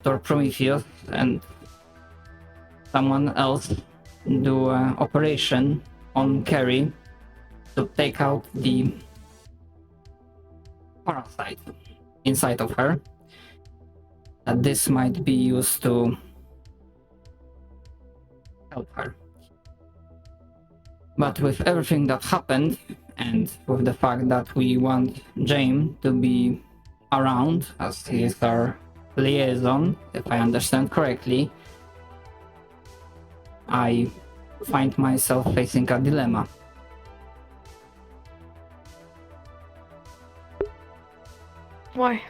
Dr. Prometheus and someone else do an operation on Carrie to take out the parasite inside of her. That this might be used to help her. But with everything that happened, and with the fact that we want James to be around, as he is our liaison, if I understand correctly, I find myself facing a dilemma. Why?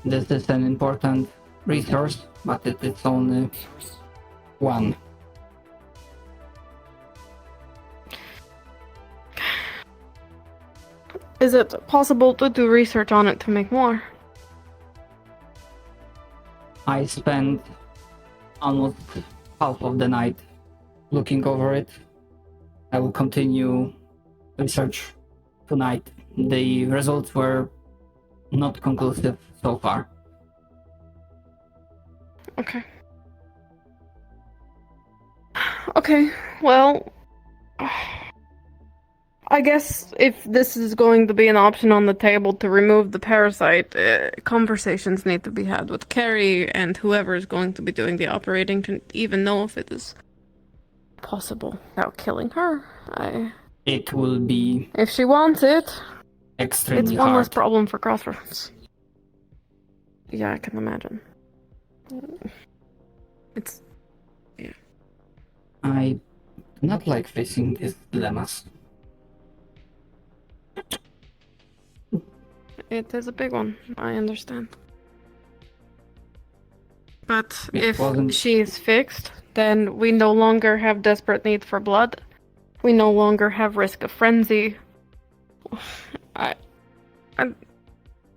This is an important resource, but it is only one. Is it possible to do research on it to make more? I spent almost half of the night looking over it. I will continue research tonight. The results were not conclusive so far. Okay. Okay, well, I guess if this is going to be an option on the table to remove the parasite, conversations need to be had with Carrie and whoever is going to be doing the operating to even know if it is possible without killing her. It will be If she wants it, extremely it's one less hard. problem for crossroads. Yeah, I can imagine. It's... yeah. I do not like facing these dilemmas. It is a big one, I understand. But It if wasn't- she is fixed, then we no longer have desperate need for blood. We no longer have risk of frenzy.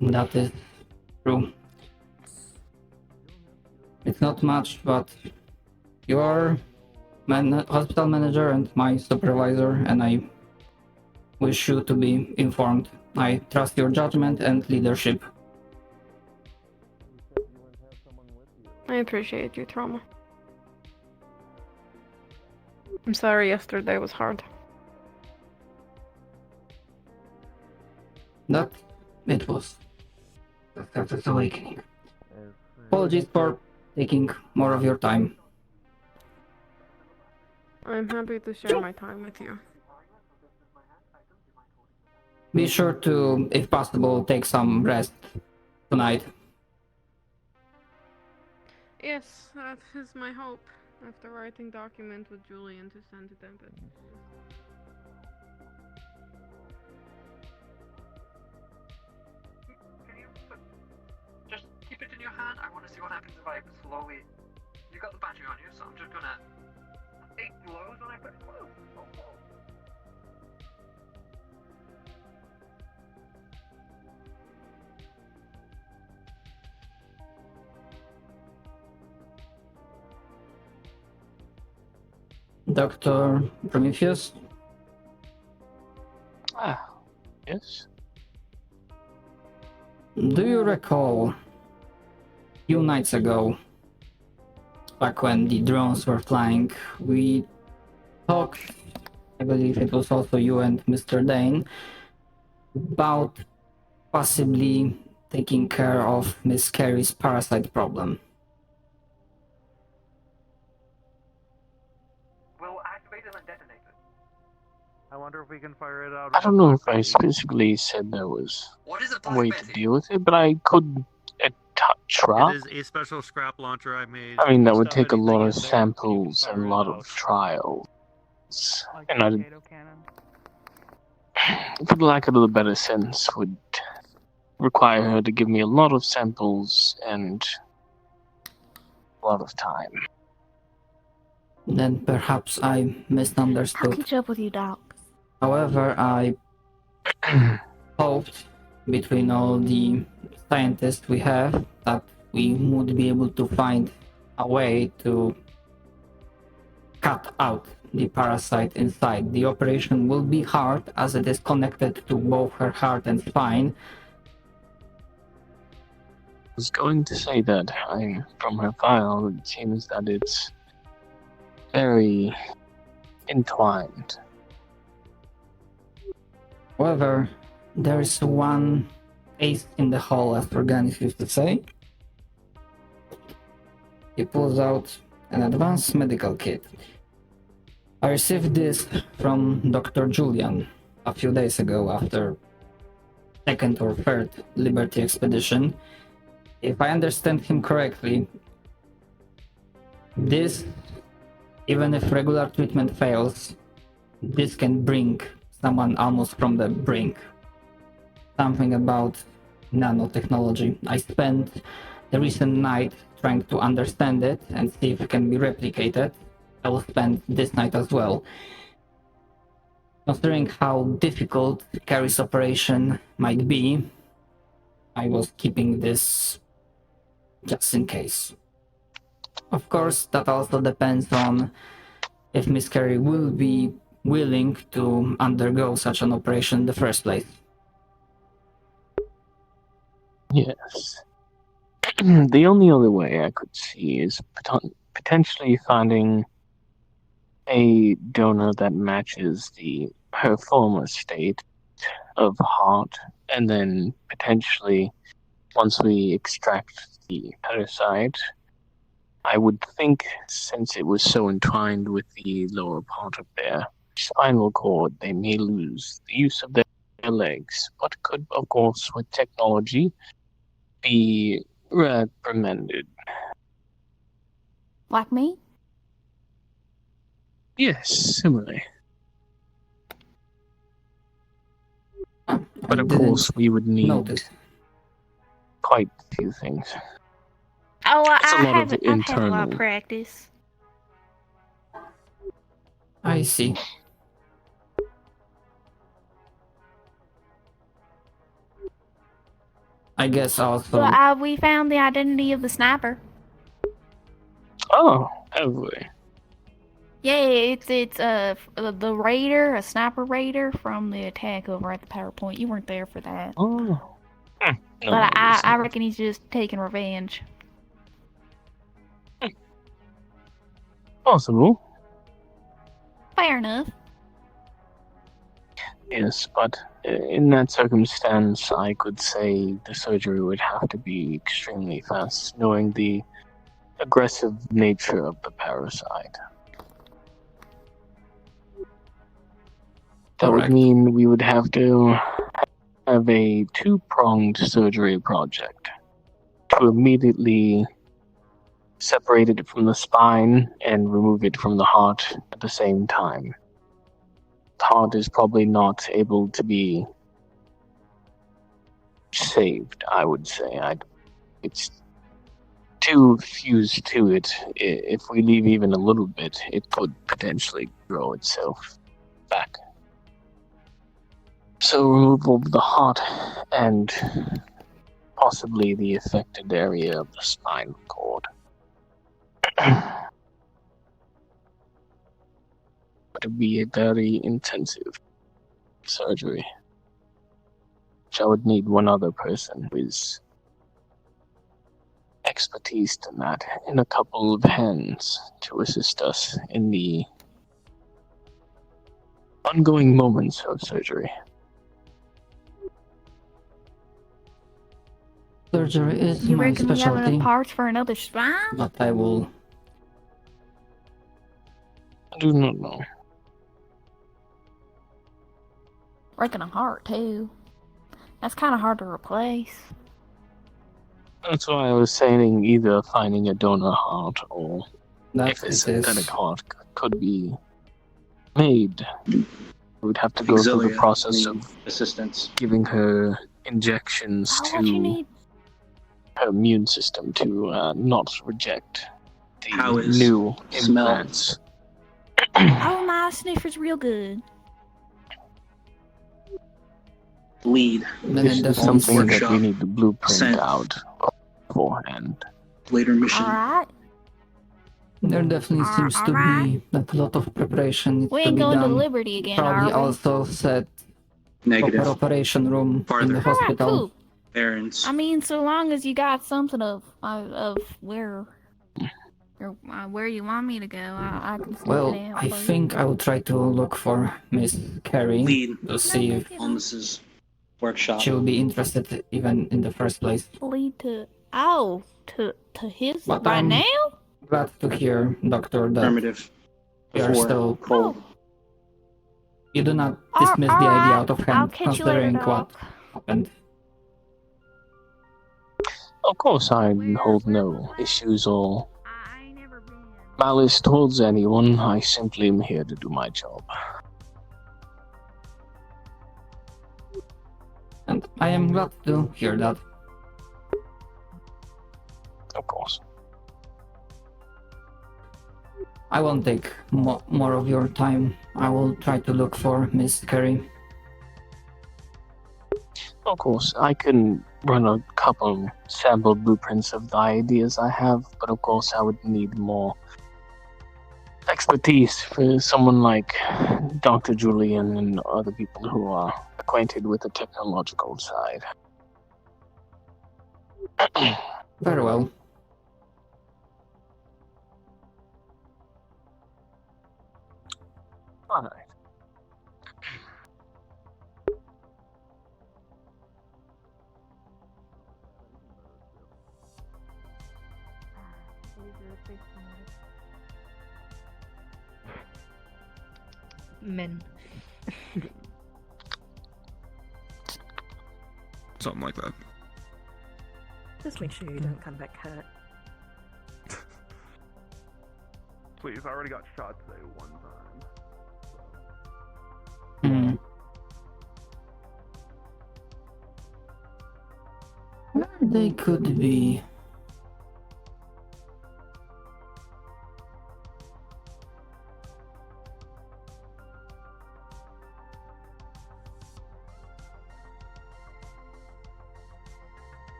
That is true. It's not much, but you are hospital manager and my supervisor, and I wish you to be informed. I trust your judgment and leadership. I appreciate you, Trauma. I'm sorry yesterday was hard. That it was the Tempest awakening. Apologies for taking more of your time. I'm happy to share my time with you. Be sure to, if possible, take some rest tonight. Yes, that is my hope. After writing document with Julian to send to Tempest. Can you just keep it in your hand? I want to see what happens if I slowly... You got the battery on you, so I'm just gonna... It glows when I put it close. Oh, whoa. Dr. Prometheus? Yes? Do you recall a few nights ago, back when the drones were flying, we talked, I believe it was also you and Mr. Dane, about possibly taking care of Miss Carey's parasite problem. We'll activate it and detonate it. I wonder if we can fire it out. I don't know if I specifically said there was What is it, a way to deal with it, but I could try. It is a special scrap launcher I made. I mean, that would Stuff take a lot anything of in there, samples fire and a it lot out. of trials. Like And a I, potato cannon. for the lack of a better sense, would require her to give me a lot of samples and a lot of time. Then perhaps I I'll misunderstood. catch up with you, Doc. However, I hoped between all the scientists we have that we would be able to find a way to cut out the parasite inside. The operation will be hard as it is connected to both her heart and spine, was going to say that from her file, it seems that it's very entwined. However, there is one ace in the hole, as Organis used to say. He pulls out an advanced medical kit. I received this from Dr. Julian a few days ago after second or third Liberty expedition. If I understand him correctly, this, even if regular treatment fails, this can bring someone almost from the brink. Something about nanotechnology. I spent the recent night trying to understand it and see if it can be replicated. I will spend this night as well. Considering how difficult Carrie's operation might be, I was keeping this just in case. Of course, that also depends on if Miss Carrie will be willing to undergo such an operation in the first place. Yes. The only other way I could see is potentially finding a donor that matches her former state of heart, and then potentially, once we extract the parasite, I would think, since it was so entwined with the lower part of their spinal cord, they may lose the use of their legs, but could, of course, with technology, be reprimanded. Like me? Yes, similarly. But of didn't course, we would need notice. quite a few things. Oh, It's a lot of I've had a lot internal. of practice. I see. I guess also. Well, we found the identity of the sniper. Oh, have we? Yeah, it's the raider, a sniper raider from the attack over at the power point. You weren't there for that. Oh. No, But I listen. reckon he's just taking revenge. Possible. Fair enough. Yes, but in that circumstance, I could say the surgery would have to be extremely fast, knowing the aggressive nature of the parasite. That would Correct. mean we would have to have a two-pronged surgery project to immediately separate it from the spine and remove it from the heart at the same time. The heart is probably not able to be saved, I would say. It's too fused to it. If we leave even a little bit, it could potentially grow itself back. So removal of the heart and possibly the affected area of the spinal cord. But it would be a very intensive surgery, which I would need one other person with expertise in that, and a couple of hands to assist us in the ongoing moments of surgery. Surgery is You my reckon we have specialty, enough parts for another spine? but I will. I do not know. Reckon a heart too. That's kind of hard to replace. That's why I was saying either finding a donor heart or That if a it synthetic is. heart could be made. We would have to go through the Auxilia process need of assistance. giving her injections What you to need? her immune system to not reject How the is new smell? implants. Oh, my sniffer's real good. Lead. Then it This is definitely on Something that workshop. we need the blueprint Sent. out beforehand. Later mission. Alright. There definitely seems to be that a lot of preparation needs We to ain't be going to done. Liberty again, Probably are we? also set Negative. proper operation room in Farther. the Alright, hospital. cool. parents. I mean, so long as you got something of where you want me to go, I can still Well, pay out I for you. think I will try to look for Miss Carey Lead to see if Holmes's workshop. she will be interested even in the first place. Lead to his But, by now? Glad to hear, Doctor, that Affirmative. we are still. Cold. You do not dismiss the idea out of I'll hand, catch you later, considering what Doc. happened. Of course, I hold no issues or I ain't never been. malice towards anyone. I simply am here to do my job. And I am glad to hear that. Of course. I won't take more of your time. I will try to look for Miss Carey. Of course, I can run a couple sample blueprints of the ideas I have, but of course I would need more expertise for someone like Dr. Julian and other people who are acquainted with the technological side. Very well. Alright. Men. Something like that. Just make sure you don't come back hurt. Please, I already got shot today one time. Where they could be.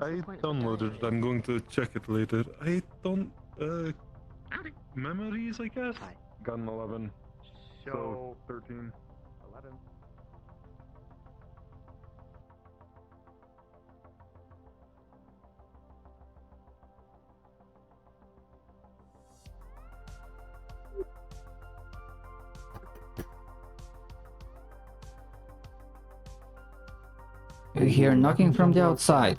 I downloaded it. I'm going to check it later. I don't. Memories, I guess? Got an 11. So 13. 11. You hear knocking from the outside.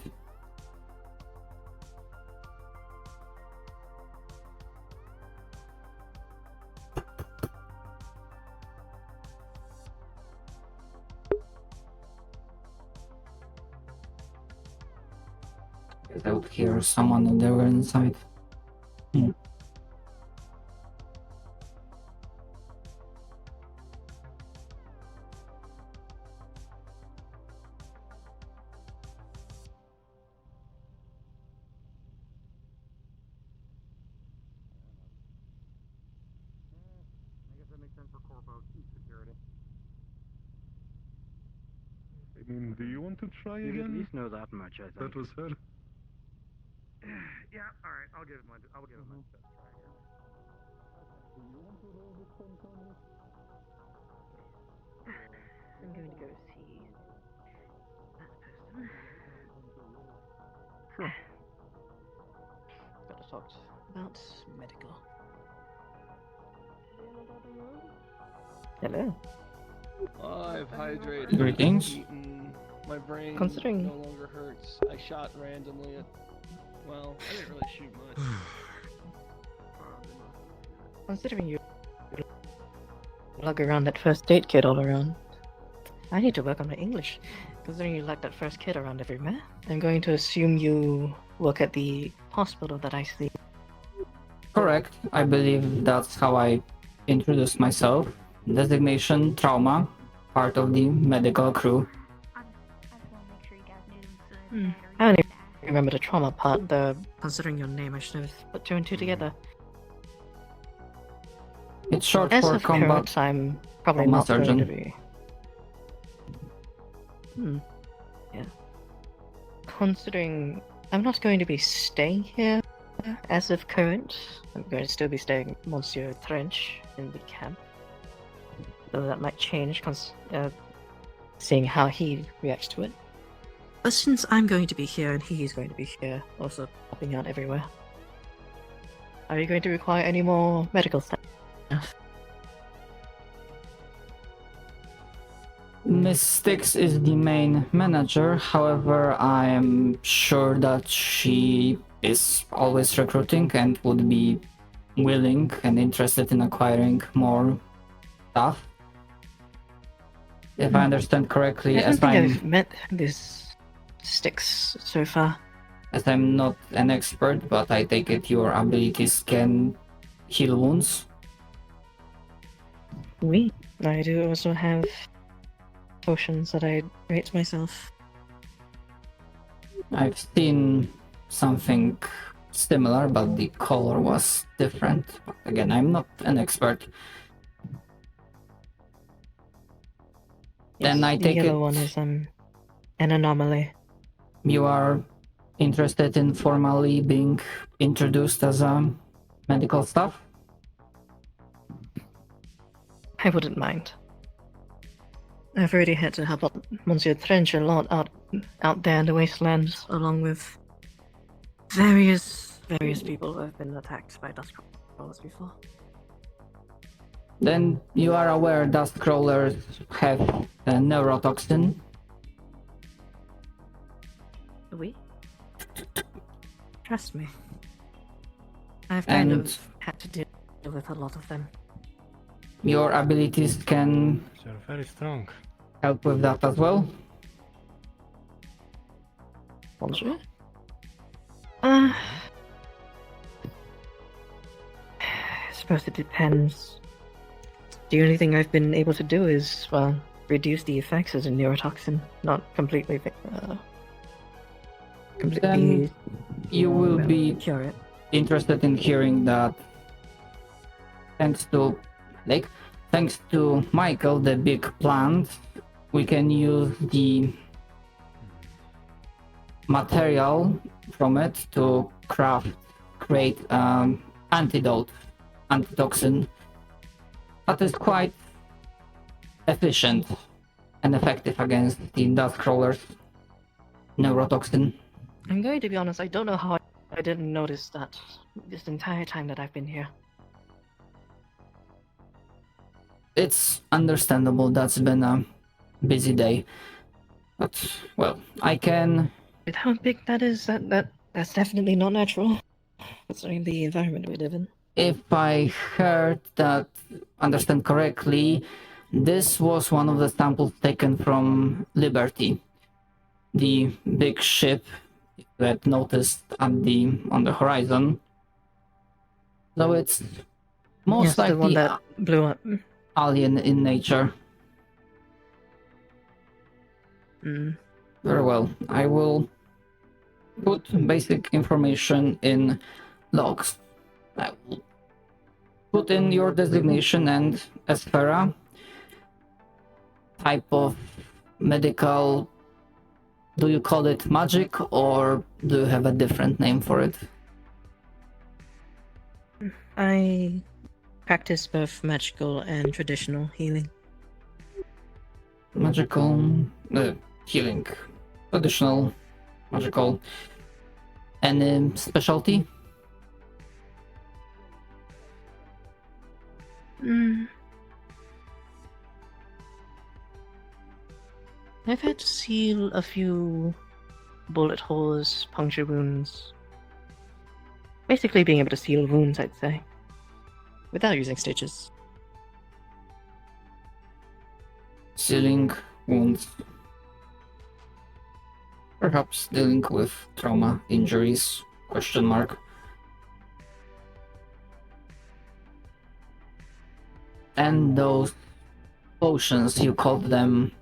I would hear someone if they were inside. I mean, do you want to try You again? at least know that much, I think. That was her. Yeah, alright, I'll give it my best try here. I'm going to go see that person. Sure. Gotta talk about medical. Hello. I've hydrated. Greetings. Eaten. My brain Considering- no longer hurts. I shot randomly at. Well, I didn't really shoot much. Considering you lug around that first aid kit all around, I need to work on my English. Considering you lug that first kit around everywhere, I'm going to assume you work at the hospital that I see. Correct. I believe that's how I introduced myself. Designation trauma, part of the medical crew. I just want to make sure you guys knew them. I don't even remember the trauma part. Considering your name, I should have put two and two together. It's short As for of combat. current, I'm probably trauma not going surgeon. to be. Considering I'm not going to be staying here as of current, I'm going to still be staying at Monsieur Trench in the camp. Though that might change, seeing how he reacts to it. But since I'm going to be here and he's going to be here, also popping out everywhere, are you going to require any more medical stuff? Miss Styx is the main manager, however, I am sure that she is always recruiting and would be willing and interested in acquiring more staff. If I understand correctly, I don't think I've met this Styx so far. As I'm not an expert, but I take it your abilities can heal wounds. Oui, I do also have potions that I rate myself. I've seen something similar, but the color was different. But again, I'm not an expert. Then I the take yellow it one is an anomaly. you are interested in formally being introduced as a medical staff? I wouldn't mind. I've already had to help out Monsieur Trench a lot out there in the wastelands, along with various people who have been attacked by dust crawlers before. Then you are aware dust crawlers have a neurotoxin. Oui? Trust me. I've kind And of had to deal with a lot of them. your abilities can You're very strong. help with that as well. Bonjour. I suppose it depends. The only thing I've been able to do is, well, reduce the effects as a neurotoxin, not completely Then you will be cure it. interested in hearing that thanks to Michael, the big plant, we can use the material from it to create antitoxin that is quite efficient and effective against the dust crawlers neurotoxin. I'm going to be honest, I don't know how I didn't notice that this entire time that I've been here. It's understandable, that's been a busy day. But, well, I can... With how big that is, that's definitely not natural. Considering the environment we live in. If I understand correctly, this was one of the samples taken from Liberty. The big ship that noticed on the horizon. So it's most the one likely that blew up. alien in nature. Very well. I will put basic information in logs. I will put in your designation and Esfera. Type of medical... Do you call it magic, or do you have a different name for it? I practice both magical and traditional healing. Magical... healing. Traditional... magical... Any specialty? I've had to seal a few bullet holes, puncture wounds. Basically being able to seal wounds, I'd say. Without using stitches. Sealing wounds. Perhaps dealing with trauma, injuries, question mark. And those potions, you called them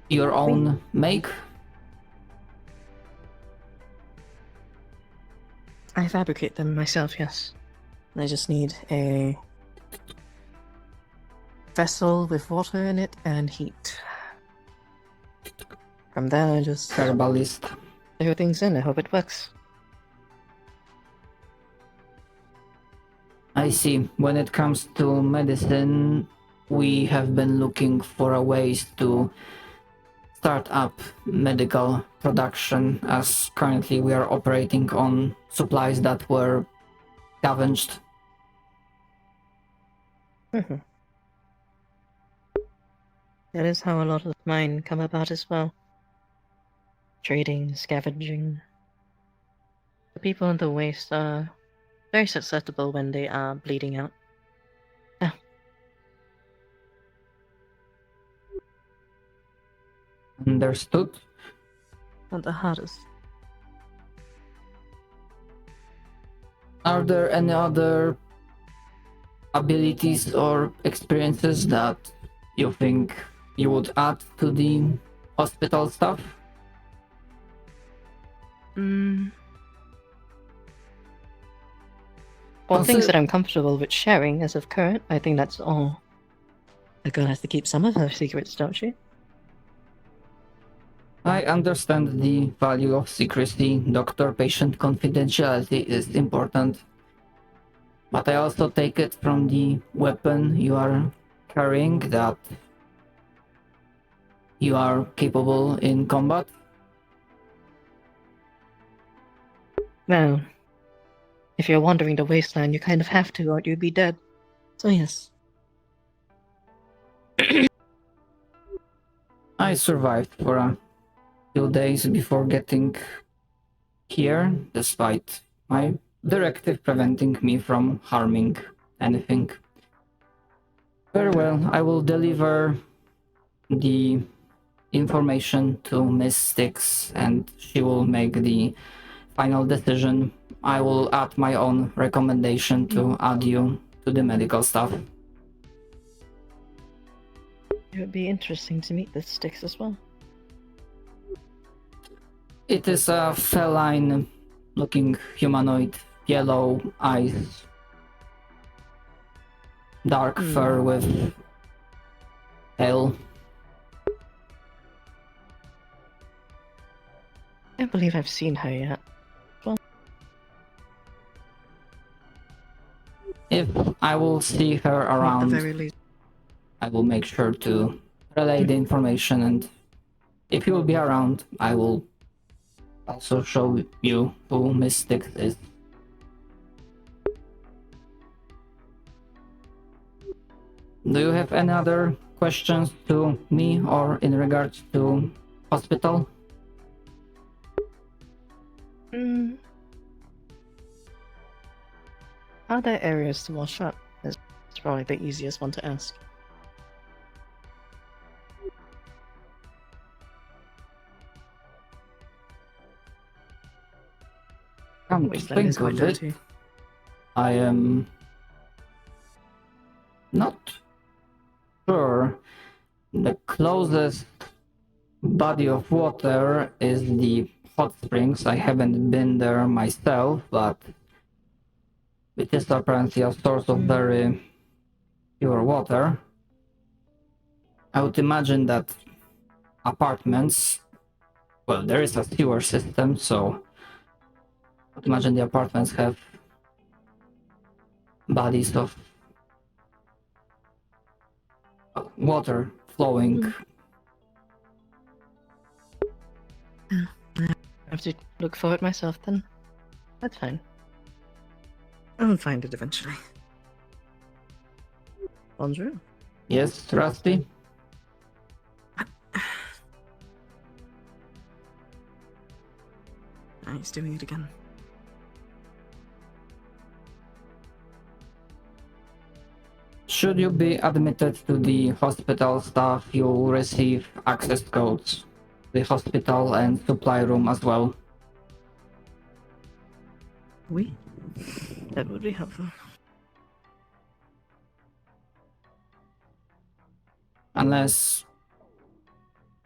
your own make? I fabricate them myself, yes. I just need a vessel with water in it and heat. From there, I just Herbalist. throw things in. I hope it works. I see. When it comes to medicine, we have been looking for a ways to start up medical production, as currently we are operating on supplies that were scavenged. Mhm. That is how a lot of mine come about as well. Trading, scavenging. The people in the waste are very susceptible when they are bleeding out. Understood. Not the hardest. Are there any other abilities or experiences that you think you would add to the hospital stuff? Well, things that I'm comfortable with sharing as of current, I think that's all. A girl has to keep some of her secrets, don't she? I understand the value of secrecy. Doctor-patient confidentiality is important. But I also take it from the weapon you are carrying that you are capable in combat. Well, if you're wandering the wasteland, you kind of have to, or you'd be dead. So yes. I survived for a few days before getting here, despite my directive preventing me from harming anything. Very well, I will deliver the information to Miss Styx and she will make the final decision. I will add my own recommendation to add you to the medical staff. It would be interesting to meet the Styx as well. It is a feline looking humanoid, yellow eyes, dark fur with tail. I don't believe I've seen her yet. If I will see her At the around, very least. I will make sure to relay the information, and if you will be around, I will also show you who Miss Styx is. Do you have any other questions to me or in regards to hospital? Are there areas to wash up? That's probably the easiest one to ask. Come to Wasteland is think quite of it, dirty. I am not sure. The closest body of water is the hot springs. I haven't been there myself, but it is apparently a source of very pure water. I would imagine that apartments, well, there is a sewer system, so I would imagine the apartments have bodies of water flowing. I have to look for it myself then. That's fine. I'll find it eventually. Bonjour. Yes, Rusty? He's doing it again. Should you be admitted to the hospital staff, you'll receive access codes. The hospital and supply room as well. Oui. That would be helpful. Unless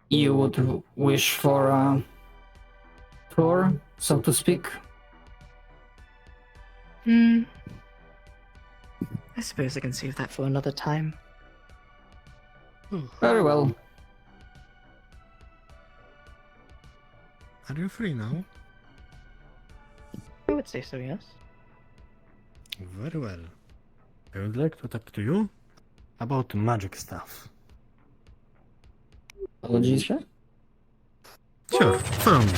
you would wish for a tour, so to speak. I suppose I can save that for another time. Very well. Are you free now? I would say so, yes. Very well. I would like to talk to you about magic stuff. Apologies, sir. Sure, follow me.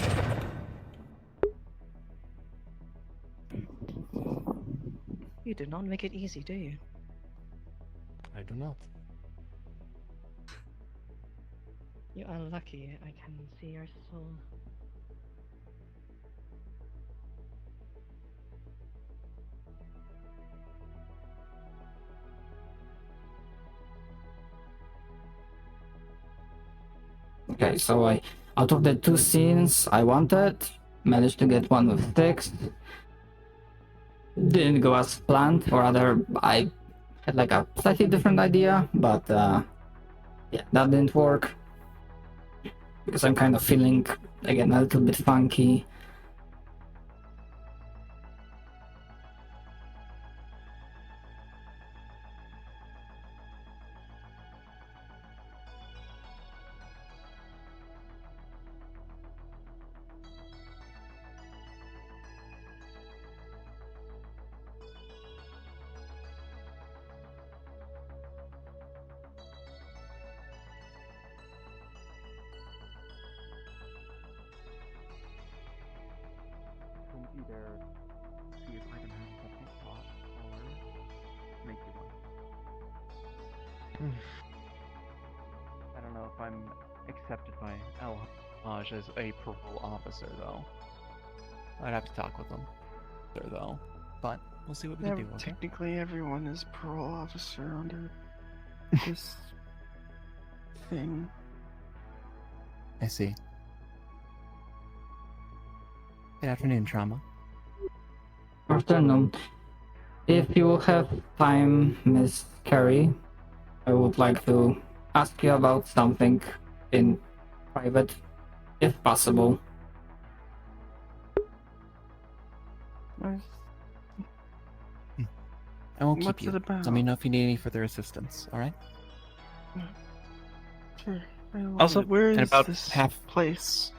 You did not make it easy, do you? I do not. You are lucky I can see your soul. Okay, so out of the two scenes I wanted, managed to get one with text. Didn't go as planned, or rather, I had like a slightly different idea, but yeah, that didn't work. Because I'm kind of feeling, again, a little bit funky. Either see if I can have something plot or make you one. I don't know if I'm accepted by El Haj as a parole officer, though. I'd have to talk with them, though. But we'll see what we can do. Okay? Technically, everyone is parole officer under this thing. I see. Good afternoon, Trauma. Afternoon. If you have time, Miss Carey, I would like to ask you about something in private, if possible. I won't keep What's you. it about? Let me know if you need any further assistance, alright? Sure. Also, where is about this half- place?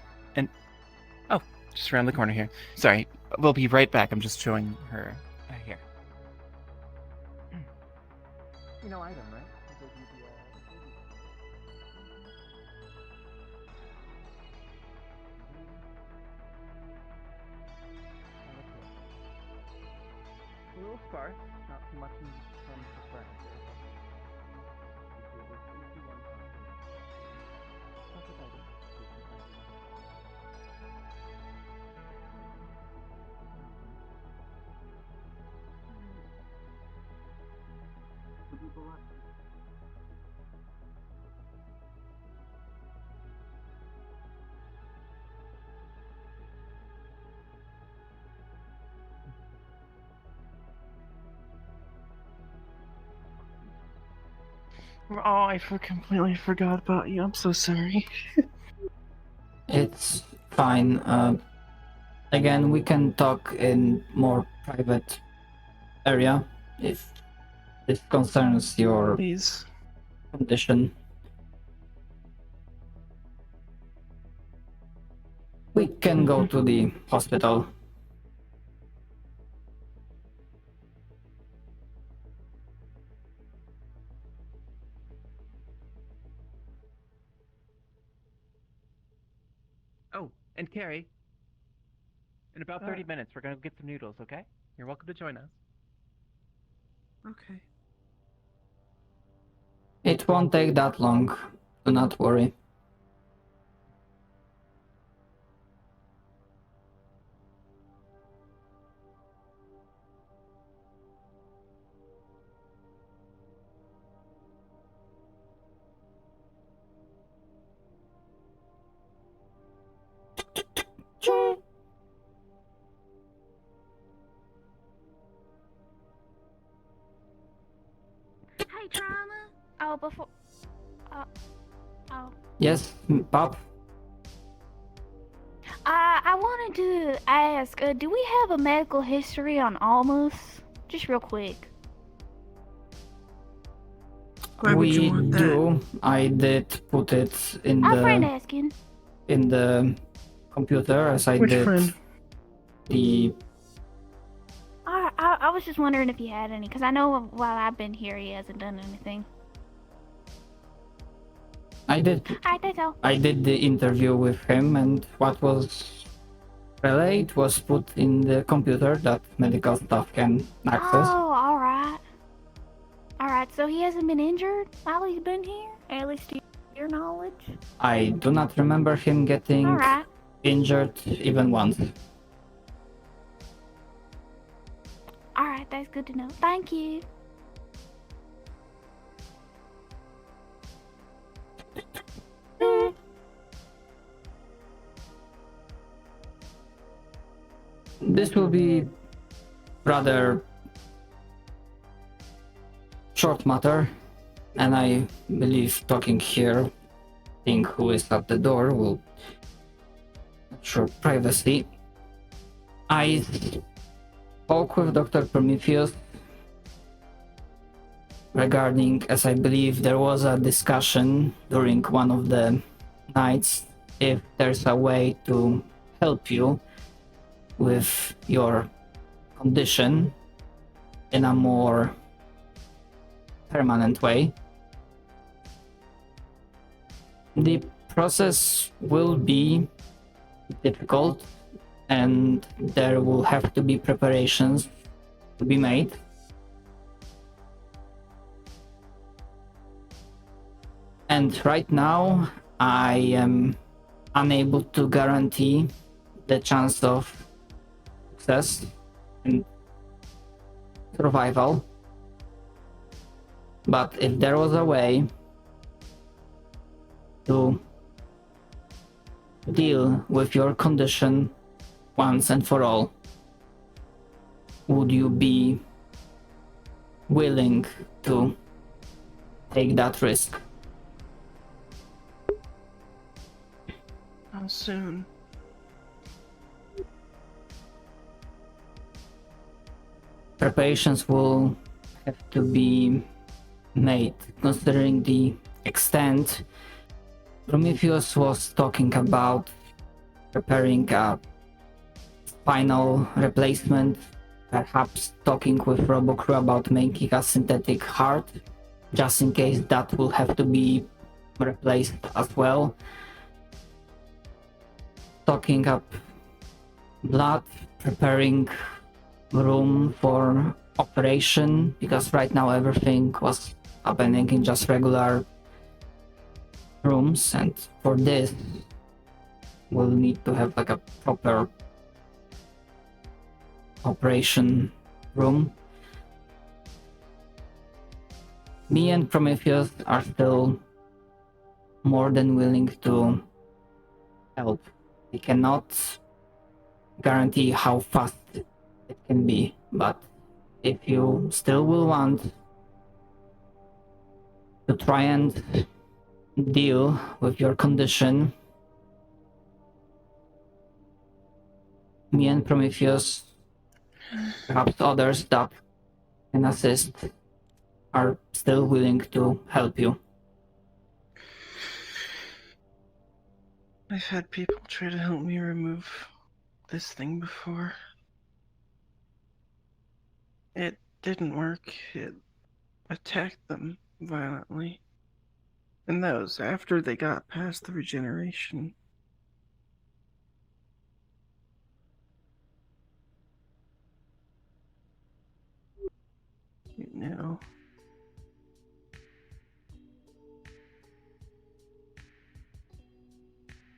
Just around the corner here. Sorry, we'll be right back. I'm just showing her here. You know item, right? A little sparse, not too much from the furniture. Oh, I completely forgot about you. I'm so sorry. It's fine. Again, we can talk in more private area if this concerns your Please. condition. We can go to the hospital. Oh, and Carrie, in about 30 minutes, we're gonna get some noodles, okay? You're welcome to join us. Okay. It won't take that long. Do not worry. Hey, Trauma. Oh, before. Oh. Yes, Pop? I wanted to ask, do we have a medical history on Almus? Just real quick. Why would you We want that? do. I did put it in I'm friend the asking. in the computer as I Which did friend? the. I was just wondering if he had any, because I know while I've been here, he hasn't done anything. I did I think so. I did the interview with him, and what was relayed was put in the computer that medical staff can access. Oh, alright. Alright, so he hasn't been injured while he's been here? At least to your knowledge? I do not remember him getting Alright. injured even once. Alright, that's good to know. Thank you. This will be rather short matter, and I believe talking here, seeing who is at the door will ensure privacy. I spoke with Dr. Prometheus regarding, as I believe there was a discussion during one of the nights, if there's a way to help you with your condition in a more permanent way. The process will be difficult, and there will have to be preparations to be made. And right now, I am unable to guarantee the chance of success and survival. But if there was a way to deal with your condition once and for all, would you be willing to take that risk? How soon? Preparations will have to be made, considering the extent. Prometheus was talking about preparing a spinal replacement, perhaps talking with RoboCrew about making a synthetic heart, just in case that will have to be replaced as well. Stocking up blood, preparing room for operation, because right now everything was happening in just regular rooms, and for this we'll need to have like a proper operation room. Me and Prometheus are still more than willing to help. We cannot guarantee how fast it can be, but if you still will want to try and deal with your condition, me and Prometheus, perhaps others that can assist, are still willing to help you. I've had people try to help me remove this thing before. It didn't work. It attacked them violently. And that was after they got past the regeneration. You know.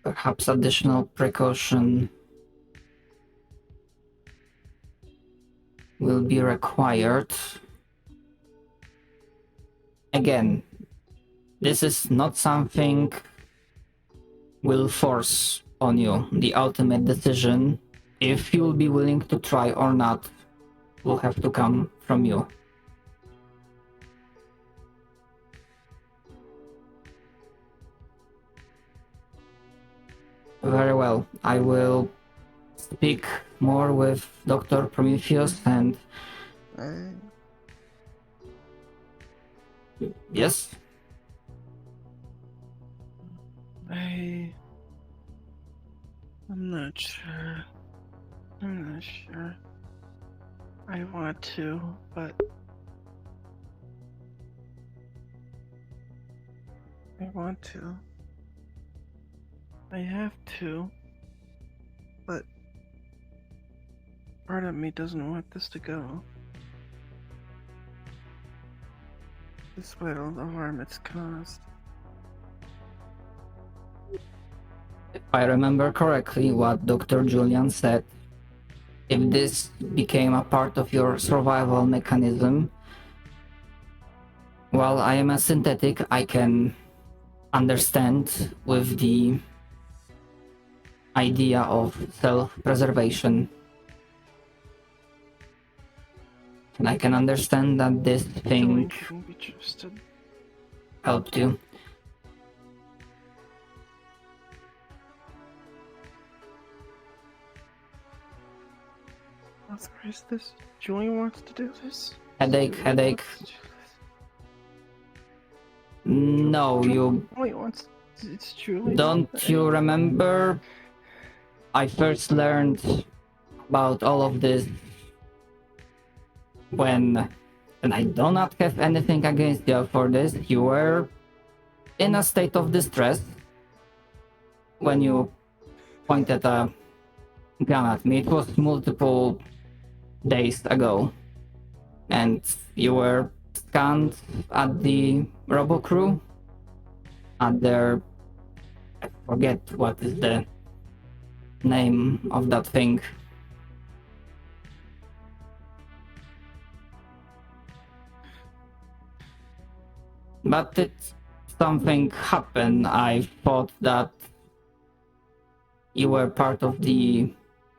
Perhaps additional precaution will be required. Again, this is not something we'll force on you. The ultimate decision, if you will be willing to try or not, will have to come from you. Very well. I will speak more with Dr. Prometheus and... Yes? I'm not sure. I'm not sure. I want to, but I want to. I have to, but part of me doesn't want this to go. Despite all the harm it's caused. If I remember correctly what Dr. Julian said, if this became a part of your survival mechanism, while I am a synthetic, I can understand with the idea of self-preservation. And I can understand that this thing Julian couldn't be trusted. helped you. Authorize this? Julian wants to do this? Headache, headache. No, you Julian wants. It's Julian. don't you remember? I first learned about all of this when, and I do not have anything against you for this, you were in a state of distress when you pointed a gun at me. It was multiple days ago, and you were scanned at the robo crew at their, I forget what is the name of that thing. But something happened. I thought that you were part of the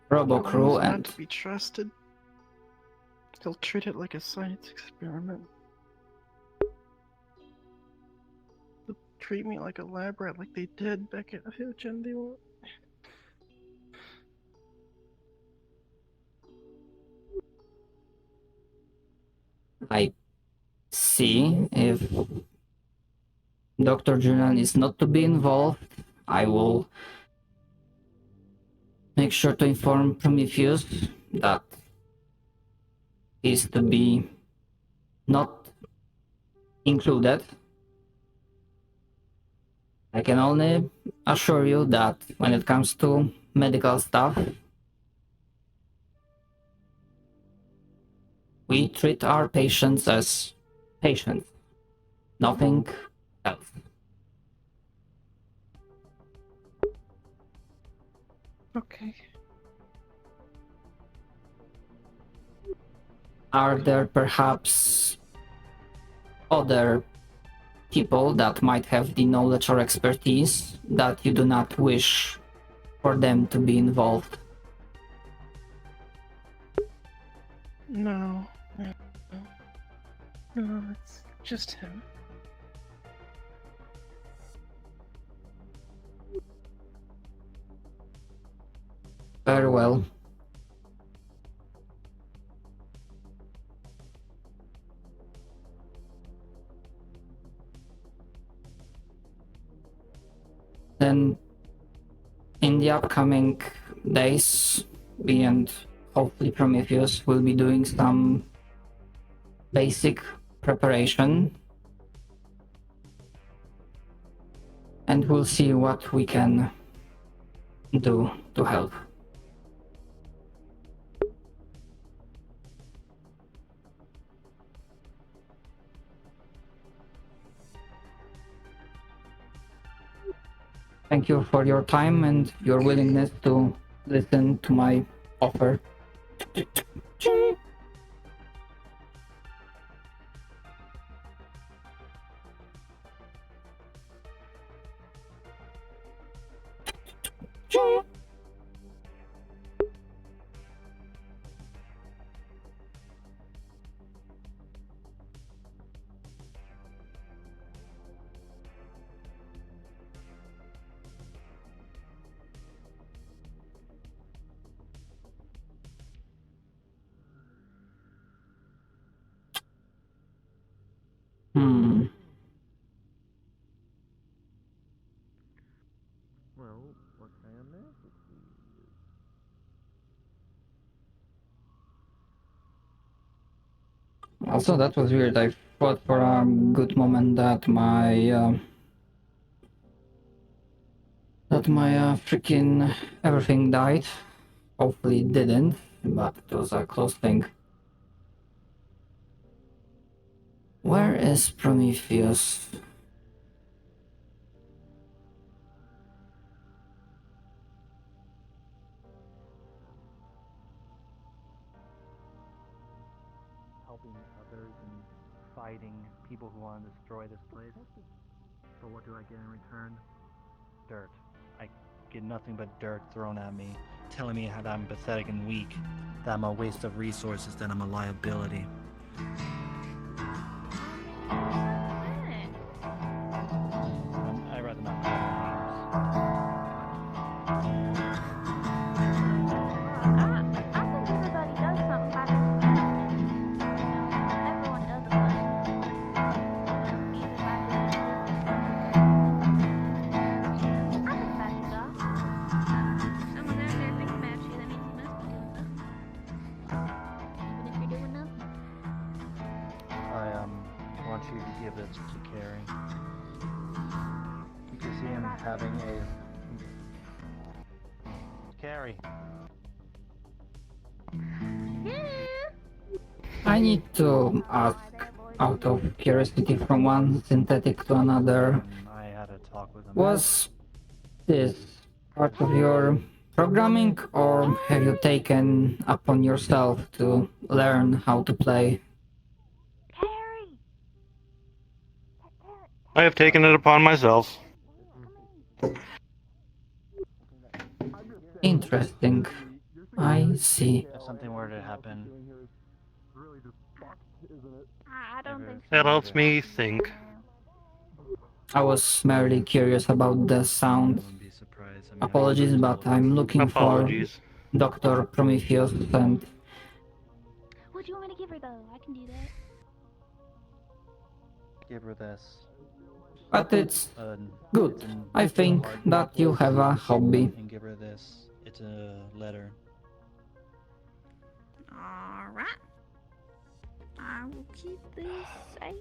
robo crew Julian's not and to be trusted. They'll treat it like a science experiment. They'll treat me like a lab rat, like they did back at Joudrey. I see. If Dr. Julian is not to be involved, I will make sure to inform Prometheus that he's to be not included. I can only assure you that when it comes to medical stuff, we treat our patients as patients, nothing else. Okay. Are there perhaps other people that might have the knowledge or expertise that you do not wish for them to be involved? No. No. No, it's just him. Very well. Then, in the upcoming days, we and hopefully Prometheus will be doing some basic preparation. And we'll see what we can do to help. Thank you for your time and your willingness to listen to my offer. Well, what can I do? Also, that was weird. I thought for a good moment that my freaking everything died. Hopefully it didn't, but it was a close thing. Where is Prometheus? Helping others and fighting people who want to destroy this place. But what do I get in return? Dirt. I get nothing but dirt thrown at me, telling me that I'm pathetic and weak, that I'm a waste of resources, that I'm a liability. I'd rather not call you to give this to Carrie. You can see him having a... Carrie. I need to ask, out of curiosity, from one synthetic to another, I had a talk with him. was this part of your programming, or have you taken upon yourself to learn how to play? I have taken it upon myself. Interesting. I see. If something were to happen... I don't think That helps me think. I was merely curious about the sound. Apologies, but I'm looking Apologies. for Dr. Prometheus and... What do you want me to give her though? I can do that. Give her this. But it's good. I think that you have a hobby. And give her this. It's a letter. Alright. I will keep this safe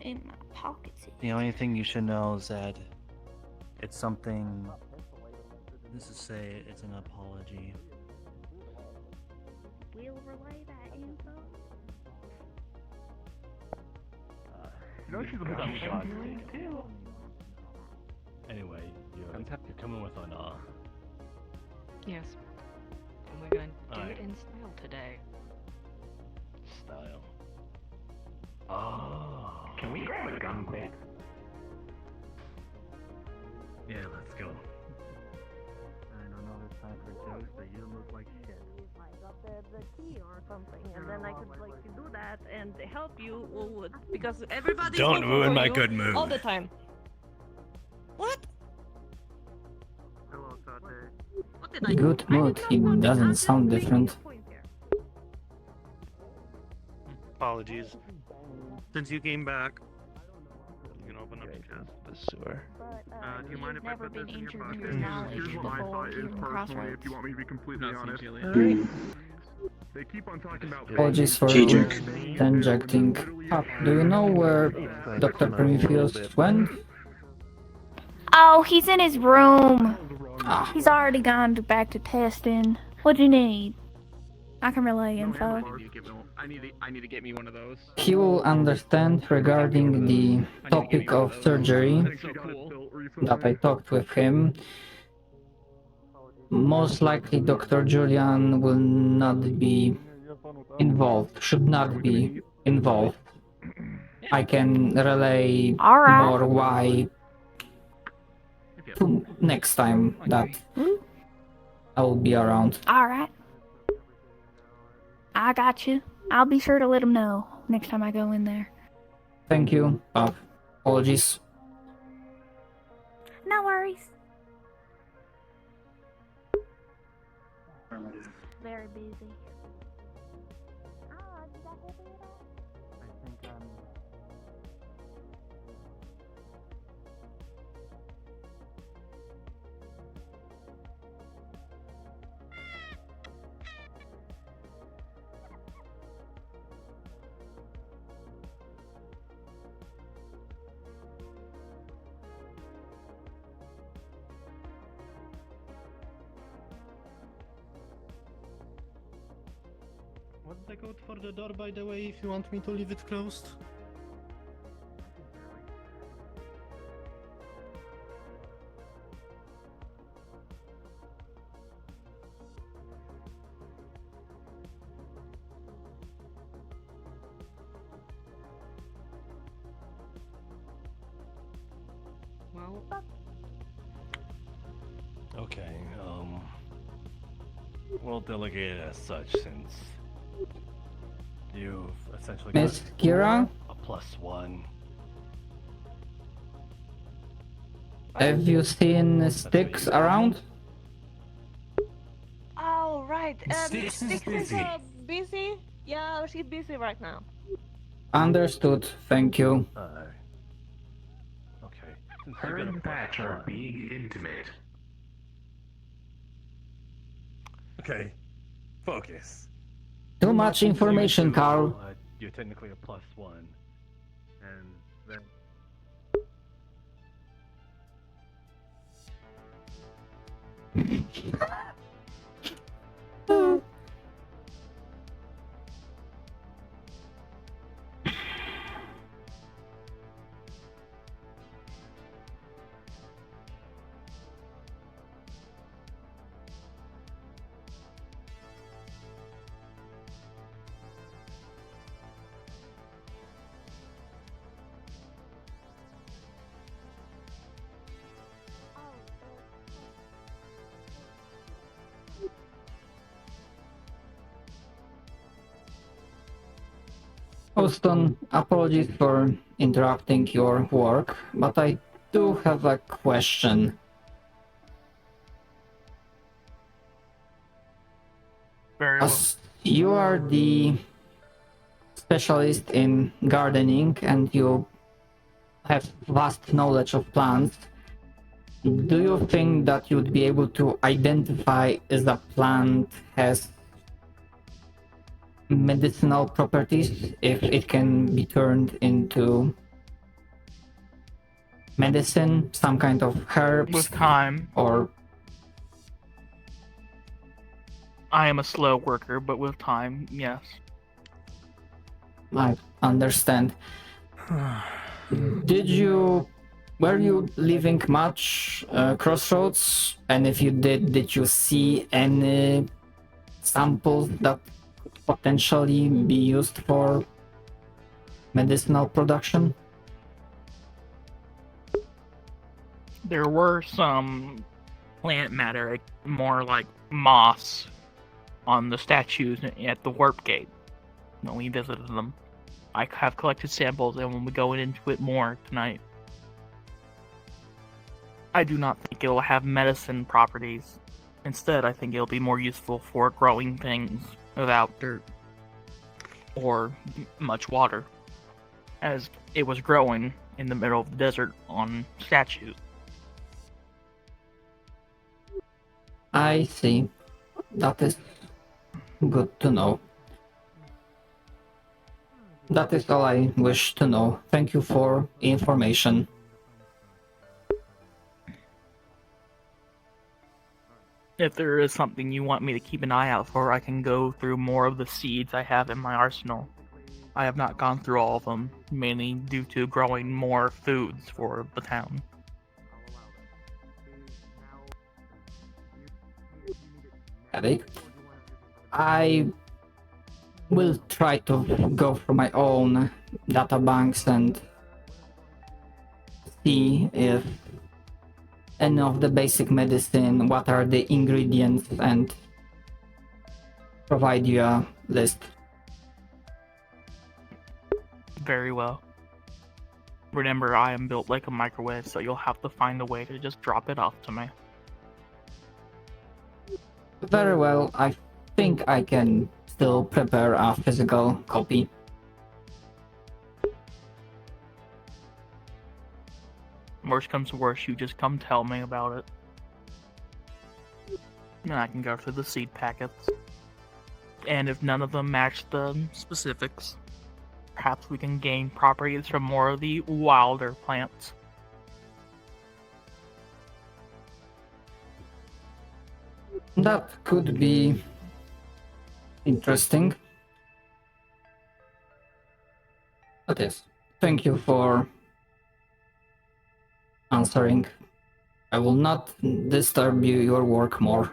in my pockets. The only thing you should know is that it's something... This is say it's an apology. We'll relay that info. You know she's about God too. Anyway, you're coming with an Yes. And we're gonna do it in style today. style. Oh. Can we grab a gun, please? Yeah, let's go. I don't know this time for jokes, but you look like shit. I got the key or something, and then I could like do that and help you because everybody. Don't ruin my good mood. All the time. What? Hello, Tate. What did I do? Good mood. He doesn't sound different. Apologies. Since you came back, you can open up your chest. The sewer. Do you mind if I put this in your pocket? Here's what my thought is personally, if you want me to be completely honest. They keep on talking about Apologies for interjecting. Do you know where Dr. Prometheus went? Oh, he's in his room. Ah, He's already gone back to testing. What do you need? I can relay info. I need to get me one of those. he will understand regarding the topic of surgery that I talked with him. Most likely Dr. Julian will not be involved, should not be involved. I can relay Alright. more why to next time that I will be around. Alright. I got you. I'll be sure to let him know next time I go in there. Thank you. Apologies. No worries. Very busy. I think Take out for the door, by the way, if you want me to leave it closed. Well, Okay, we'll delegate it as such since you've essentially Miss got Kira, a +1. have you seen Sticks around? Oh, right. Sticks is Sticks is busy. busy. Yeah, she's busy right now. Understood, thank you. Okay. Since Her you got a and Patch are +1. being intimate. Okay, focus. Too much information, Carl. You're technically a +1. And then... Houston, apologies for interrupting your work, but I do have a question. Very well. As you are the specialist in gardening and you have vast knowledge of plants, do you think that you'd be able to identify if a plant has medicinal properties, if it can be turned into medicine, some kind of herbs? With time. Or I am a slow worker, but with time, yes. I understand. Were you leaving much crossroads? And if you did you see any samples that could potentially be used for medicinal production? There were some plant matter, more like moss, on the statues at the warp gate when we visited them. I have collected samples, and when we go into it more tonight, I do not think it will have medicine properties. Instead, I think it'll be more useful for growing things without dirt or much water, as it was growing in the middle of the desert on statues. I see. That is good to know. That is all I wish to know. Thank you for information. If there is something you want me to keep an eye out for, I can go through more of the seeds I have in my arsenal. I have not gone through all of them, mainly due to growing more foods for the town. I will try to go through my own data banks and see if any of the basic medicine, what are the ingredients, and provide you a list. Very well. Remember, I am built like a microwave, so you'll have to find a way to just drop it off to me. Very well, I think I can still prepare a physical copy. Worst comes to worst, you just come tell me about it. And I can go through the seed packets. And if none of them match the specifics, perhaps we can gain properties from more of the wilder plants. That could be interesting. That is. Thank you for answering. I will not disturb your work more.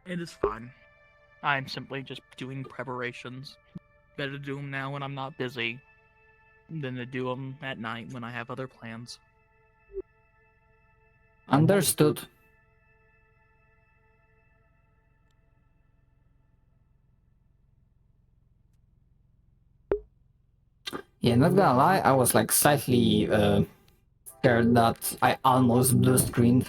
It is fine. I'm simply just doing preparations. Better to do them now when I'm not busy than to do them at night when I have other plans. Understood. Yeah, not gonna lie, I was like slightly scared that I almost blue screened.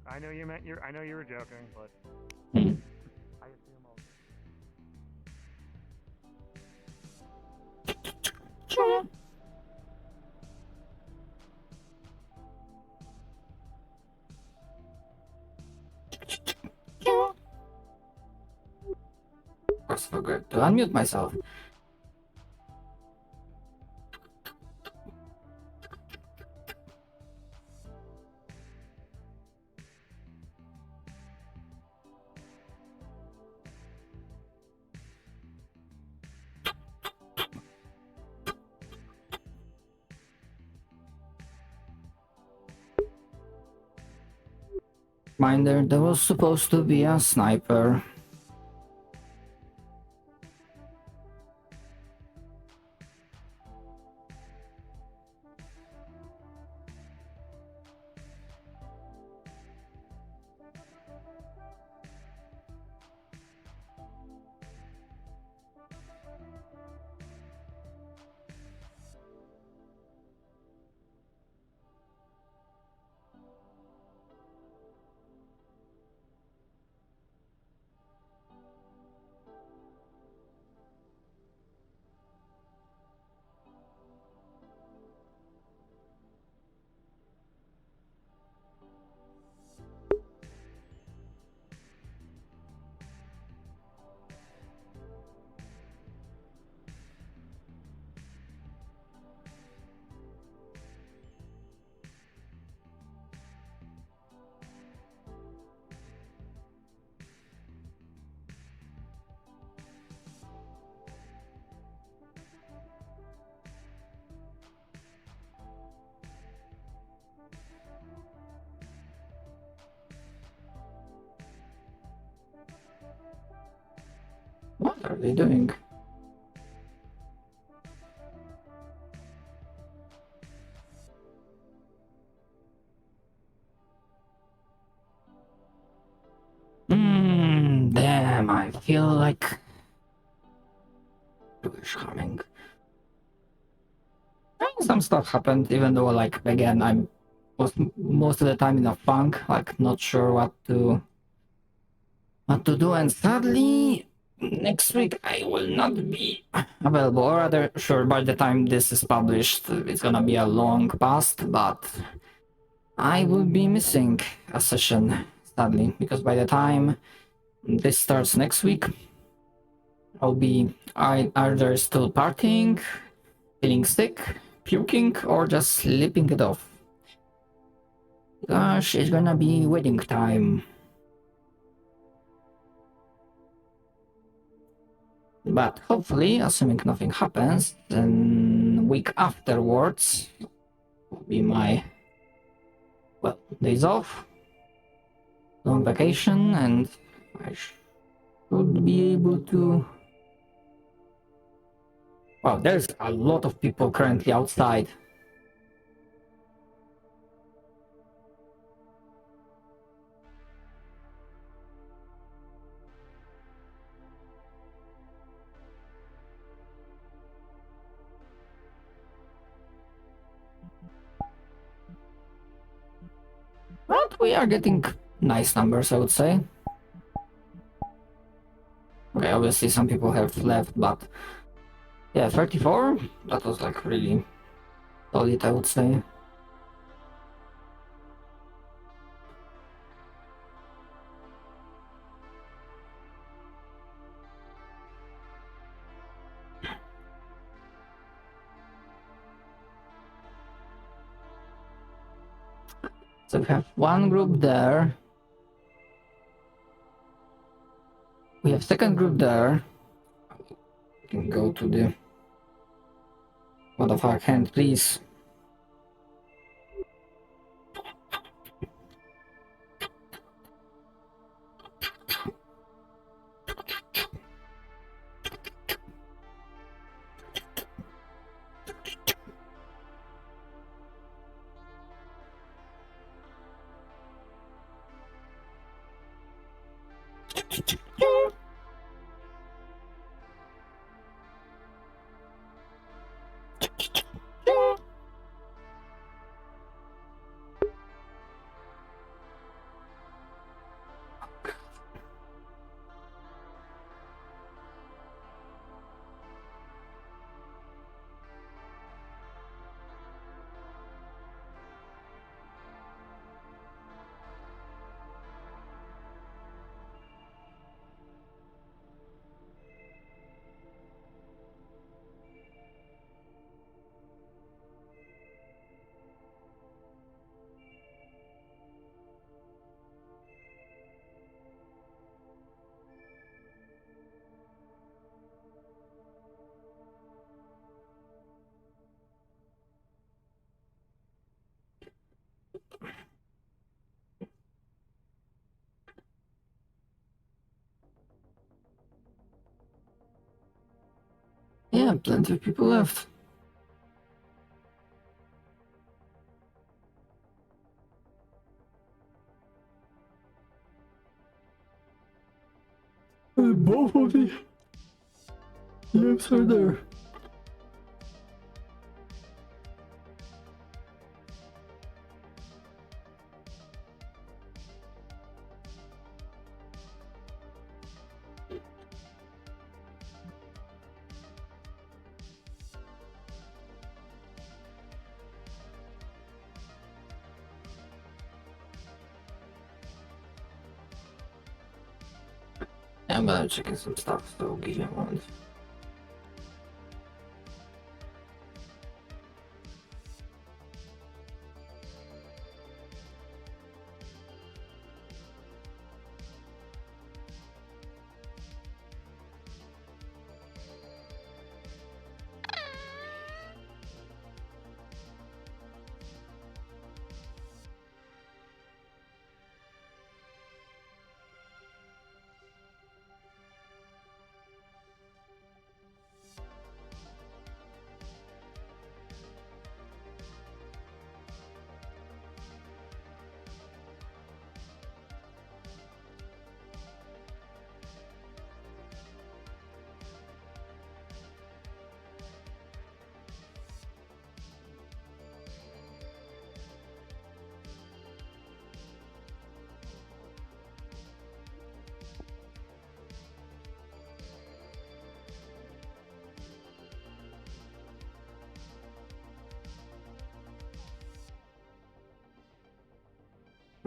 I know you meant I know you were joking, but Hmm. I assume I'll. Of course, forgot to unmute myself. Reminder, there was supposed to be a sniper. What are they doing? Damn, I feel like coming. Some stuff happened, even though, like, again, I'm most of the time in a funk, like, not sure what to do, and sadly, next week I will not be available, or rather, sure, by the time this is published, it's gonna be a long past, but I will be missing a session, sadly, because by the time this starts next week, I'll be either still partying, feeling sick, puking, or just sleeping it off. Gosh, it's gonna be wedding time. But hopefully, assuming nothing happens, then week afterwards will be my, well, days off, long vacation, and I should be able to... Wow, there's a lot of people currently outside. But we are getting nice numbers, I would say. Okay, obviously some people have left, but yeah, 34? That was like really solid, I would say. So we have one group there. We have second group there. We can go to the... What the fuck, hand, please. Yeah, plenty of people left. Both of the lives are there. I'm gonna check in some stuff, so give me a moment.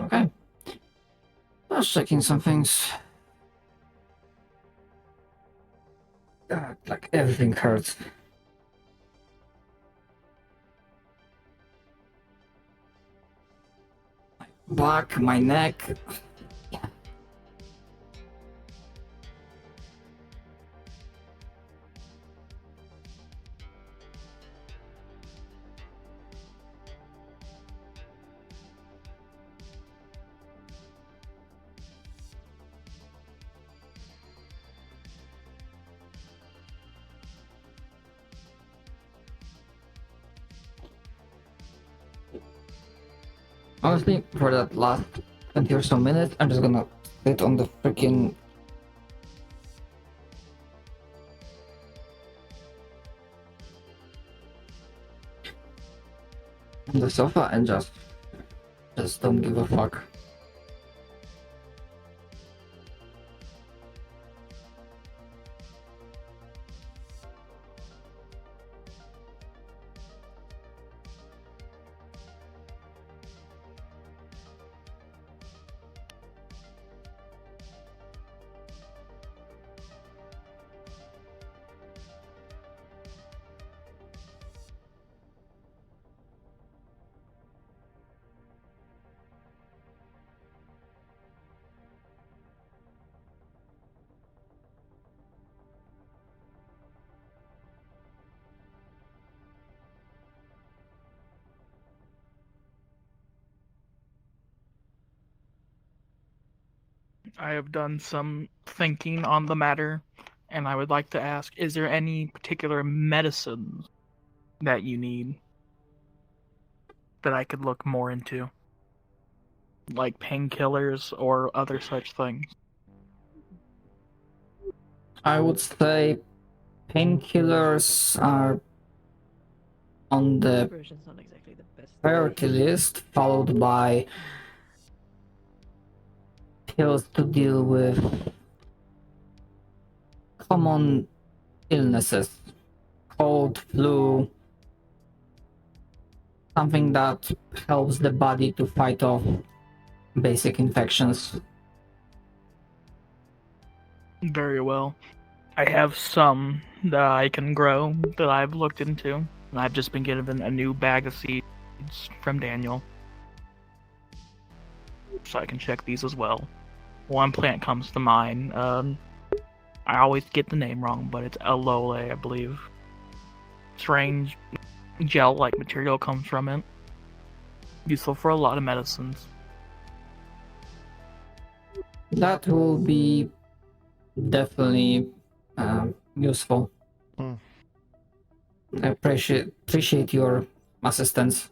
Okay. I was checking some things. God, like everything hurts. My back, my neck. Honestly, for that last 20 or so minutes, I'm just gonna sit on the freaking on the sofa and just don't give a fuck. I have done some thinking on the matter, and I would like to ask, is there any particular medicines that you need that I could look more into? Like painkillers or other such things? I would say painkillers are on the Version's not exactly the best. priority list, followed by pills to deal with common illnesses, cold, flu, something that helps the body to fight off basic infections. Very well. I have some that I can grow that I've looked into, and I've just been given a new bag of seeds from Daniel. So I can check these as well. One plant comes to mind. I always get the name wrong, but it's aloe, I believe. Strange gel-like material comes from it. Useful for a lot of medicines. That will be definitely useful. I appreciate your assistance.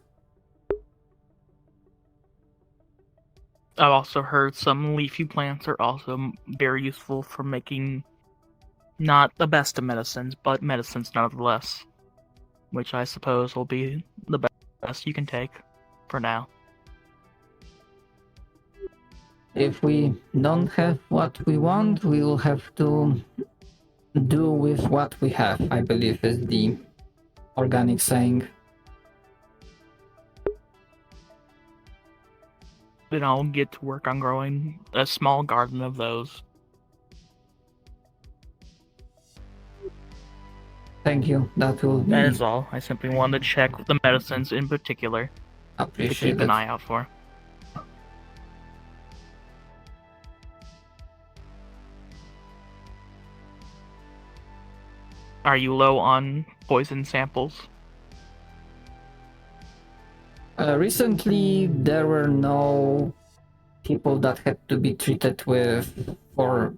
I've also heard some leafy plants are also very useful for making not the best of medicines, but medicines nonetheless. Which I suppose will be the best you can take for now. If we don't have what we want, we will have to do with what we have, I believe is the organic saying. Then I'll get to work on growing a small garden of those. Thank you. That will be... That is all. I simply wanted to check the medicines in particular. Appreciate to keep an it. eye out for. Are you low on poison samples? Recently, there were no people that had to be treated for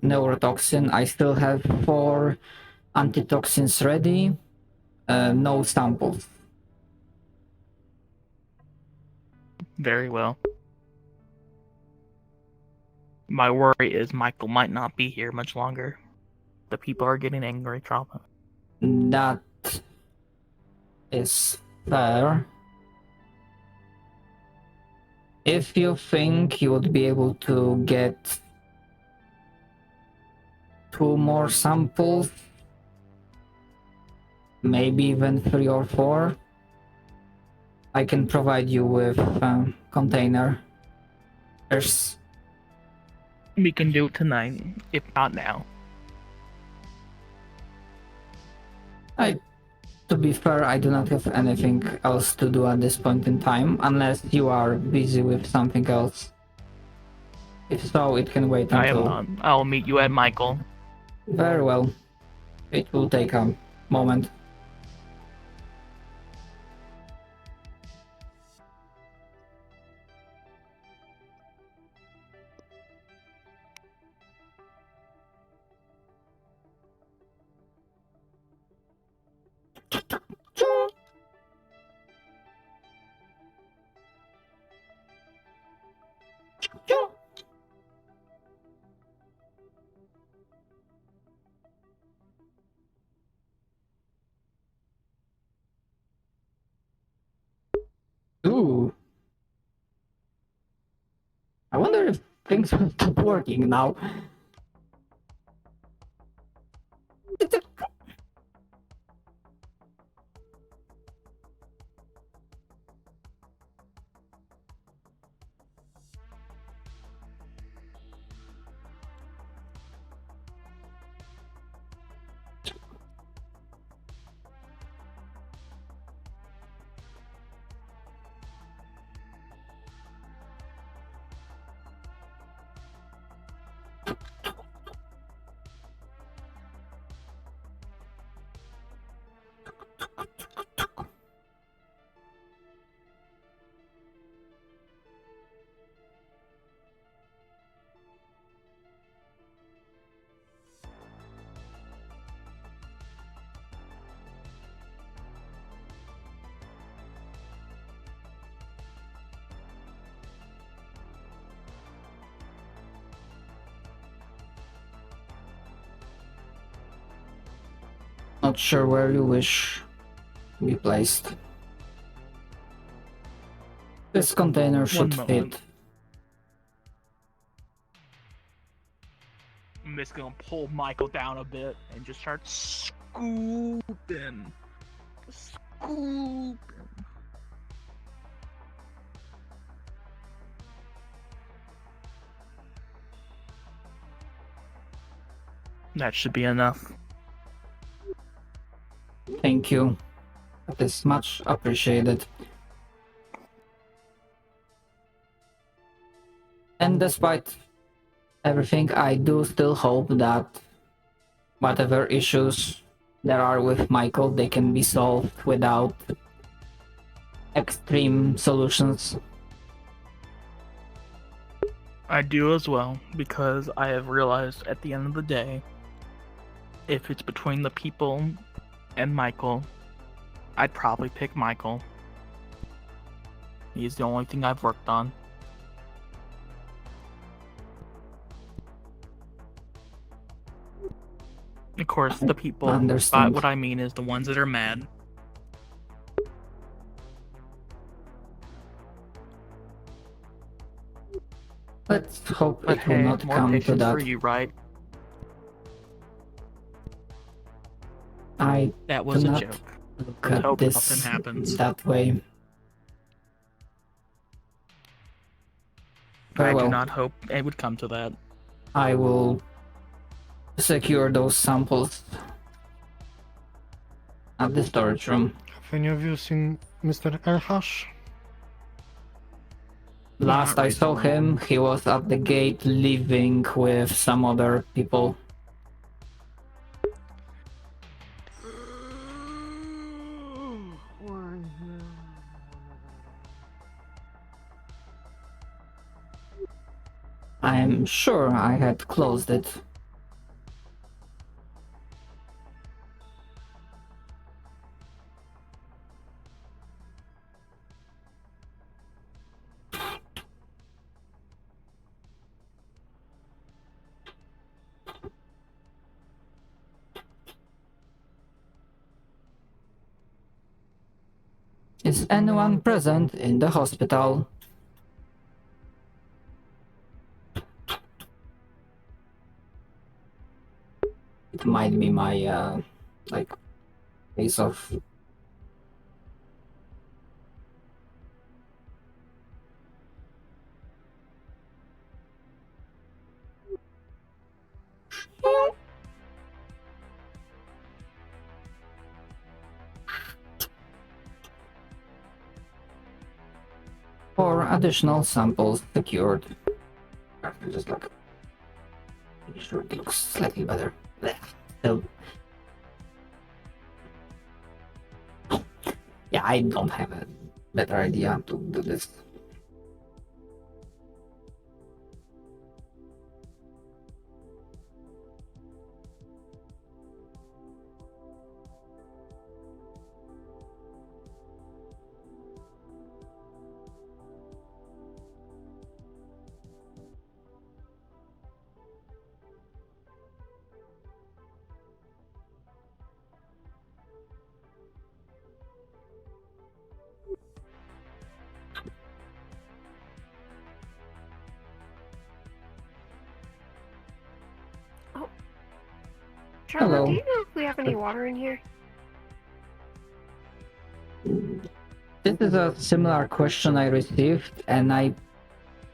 neurotoxin. I still have 4 antitoxins ready. No samples. Very well. My worry is Michael might not be here much longer. The people are getting angry, trauma. That is fair. If you think you would be able to get 2 more samples, maybe even 3 or 4, I can provide you with a container. We can do it tonight, if not now. To be fair, I do not have anything else to do at this point in time, unless you are busy with something else. If so, it can wait I am until... not. I'll meet you at Michael. Very well. It will take a moment. Ooh. I wonder if things will stop working now. not sure where you wish to be placed. This container should moment. fit. I'm just gonna pull Michael down a bit and just start scooping. Scooping. That should be enough. Thank you. That is much appreciated. And despite everything, I do still hope that whatever issues there are with Michael, they can be solved without extreme solutions. I do as well, because I have realized at the end of the day, if it's between the people and Michael, I'd probably pick Michael. He's the only thing I've worked on. Of course, the people, Understand. what I mean is the ones that are mad. Let's hope But it will hey, not more come to patience that. for you, right? I That was do a not joke. look Let's at hope this nothing happens. that way. I Very do well. not hope it would come to that. I will secure those samples at the storage room. Have any of you seen Mr. Erhash? Last I saw him, he was at the gate leaving with some other people. I'm sure I had closed it. Is anyone present in the hospital? It might be my, like, case of... Four additional samples secured. Just like... Pretty sure it looks slightly better. Still... Yeah, I don't have a better idea to do this. Charlotte, Hello. do you know if we have any water in here? This is a similar question I received, and I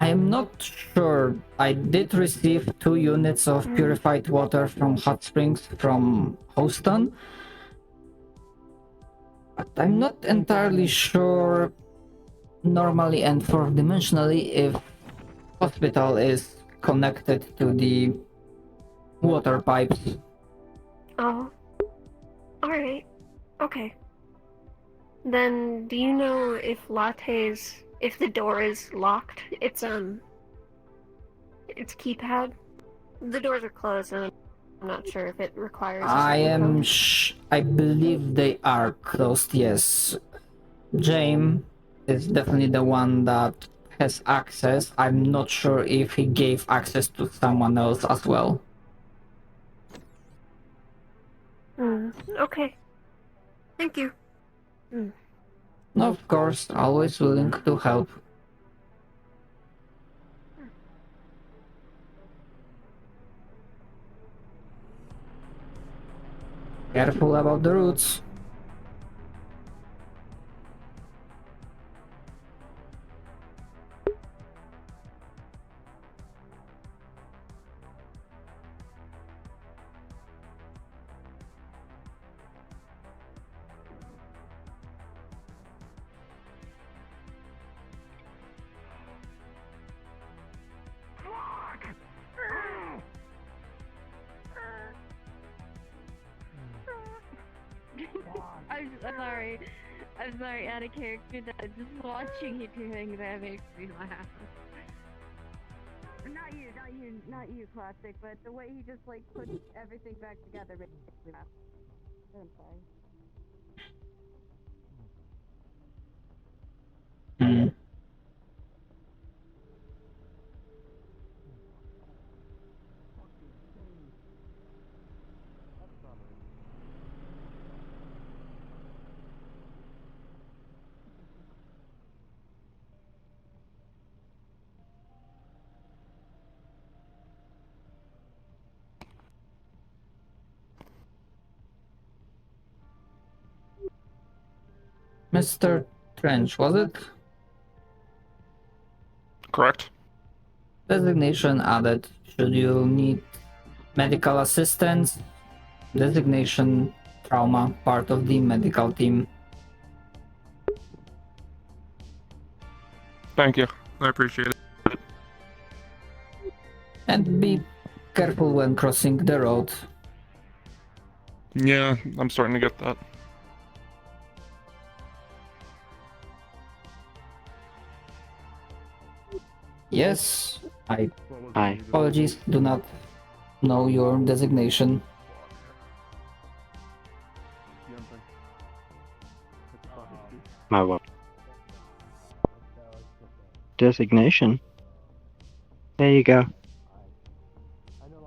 am not sure. I did receive 2 units of purified water from hot springs from Houston, but I'm not entirely sure normally and 4-dimensionally if hospital is connected to the water pipes. Oh. Alright. Okay. Then, do you know if if the door is locked, its keypad? The doors are closed and I'm not sure if it requires I believe they are closed, yes. James is definitely the one that has access. I'm not sure if he gave access to someone else as well. Okay. Thank you. Of course, always willing to help. Careful about the roots. I'm sorry. I'm sorry, out of character. That just watching you doing that makes me laugh. Not you, Classic. But the way he just like puts everything back together makes me laugh. I'm sorry. Mr. Trench, was it? Correct. Designation added. Should you need medical assistance? Designation trauma, part of the medical team. Thank you. I appreciate it. And be careful when crossing the road. Yeah, I'm starting to get that. Yes, Hi. apologies, do not know your designation. My what? Designation? There you go.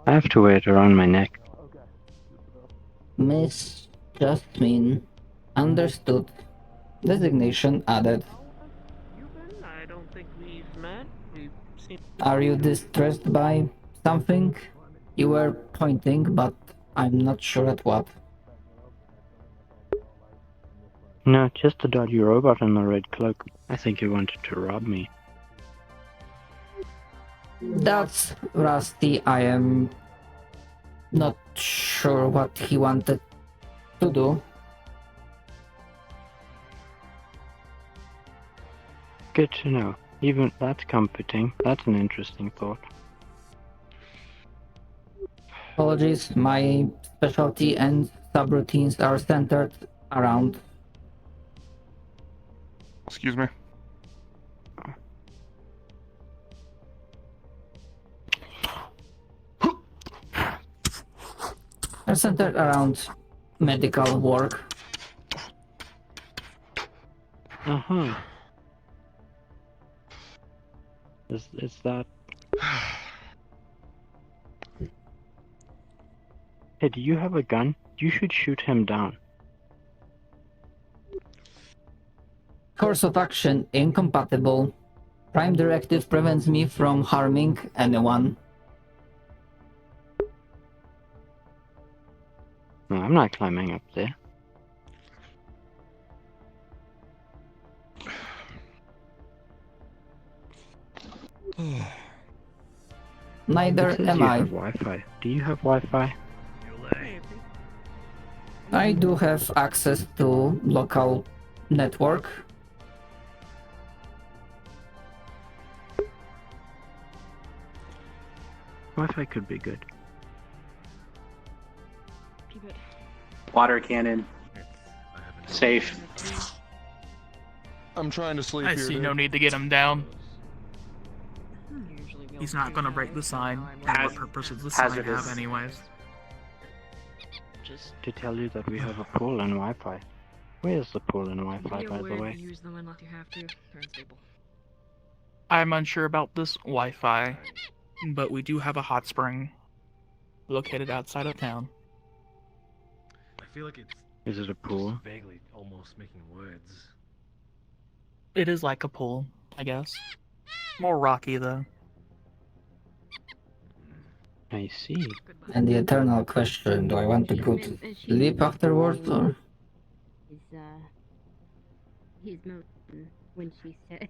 I have to wear it around my neck. Miss Justine, understood. Designation added. I don't think we've met. We've seen. Are you distressed by something? You were pointing, but I'm not sure at what. No, just a dodgy robot in a red cloak. I think he wanted to rob me. That's Rusty. I am not sure what he wanted to do. Good to know. Even that's comforting. That's an interesting thought. Apologies, my specialty and subroutines are centered around. Excuse me. Are centered around medical work. Uh-huh. Is that... Hey, do you have a gun? You should shoot him down. Course of action incompatible. Prime directive prevents me from harming anyone. No, I'm not climbing up there. Neither It says am you I. have Wi-Fi. Do you have Wi-Fi? I do have access to local network. Wi-Fi could be good. Water cannon. Safe. I'm trying to sleep I here. see dude. no need to get him down. He's not gonna break the sign. What purpose does the sign have anyways? Just to tell you that we have a pool and Wi-Fi. Where's the pool and Wi-Fi, by the way? Use them unless you have to. They're unstable. I'm unsure about this Wi-Fi, but we do have a hot spring located outside of town. I feel like it's Is it a pool? Vaguely almost making words. It is like a pool, I guess. More rocky though. I see. And the eternal question, do I want to go to sleep afterwards or? He's moaning when she said